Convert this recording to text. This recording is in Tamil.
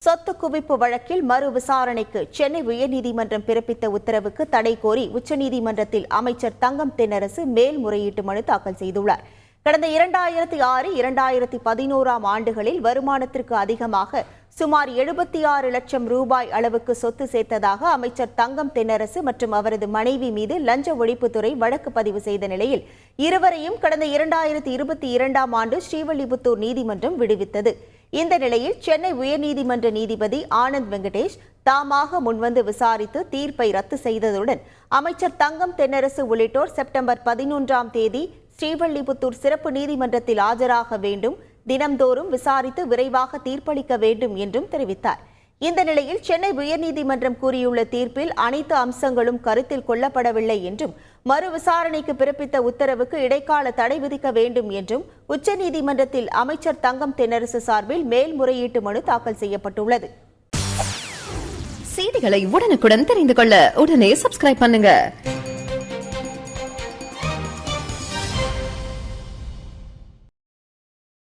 சொத்து குவிப்பு வழக்கில் மறு விசாரணைக்கு சென்னை உயர்நீதிமன்றம் பிறப்பித்த உத்தரவுக்கு தடை கோரி உச்சநீதிமன்றத்தில் அமைச்சர் தங்கம் தென்னரசு மேல்முறையீட்டு மனு தாக்கல் செய்துள்ளார். கடந்த 2006, 2011 ஆண்டுகளில் வருமானத்திற்கு அதிகமாக சுமார் 76 லட்சம் ரூபாய் அளவுக்கு சொத்து சேர்த்ததாக அமைச்சர் தங்கம் தென்னரசு மற்றும் அவரது மனைவி மீது லஞ்ச ஒழிப்புத்துறை வழக்கு பதிவு செய்த நிலையில் இருவரையும் கடந்த 2022 ஆண்டு ஸ்ரீவில்லிபுத்தூர் நீதிமன்றம் விடுவித்தது. இந்த நிலையில் சென்னை உயர்நீதிமன்ற நீதிபதி ஆனந்த் வெங்கடேஷ் தாமாக முன்வந்து விசாரித்து தீர்ப்பை ரத்து செய்ததுடன் அமைச்சர் தங்கம் தென்னரசு உள்ளிட்டோர் செப்டம்பர் 11ஆம் தேதி ஸ்ரீவில்லிபுத்தூர் சிறப்பு நீதிமன்றத்தில் ஆஜராக வேண்டும், தினம்தோறும் விசாரித்து விரைவாக தீர்ப்பளிக்க வேண்டும் என்றும் தெரிவித்தார். இந்த நிலையில் சென்னை உயர்நீதிமன்றம் கூறியுள்ள தீர்ப்பில் அனைத்து அம்சங்களும் கருத்தில் கொள்ளப்படவில்லை என்றும் மறு விசாரணைக்கு பிறப்பித்த உத்தரவுக்கு இடைக்கால தடை விதிக்க வேண்டும் என்றும் உச்சநீதிமன்றத்தில் அமைச்சர் தங்கம் தென்னரசு சார்பில் மேல்முறையீட்டு மனு தாக்கல் செய்யப்பட்டுள்ளது. செய்திகளை உடனுக்குடன் தெரிந்து கொள்ள உடனே சப்ஸ்கிரைப் பண்ணுங்க.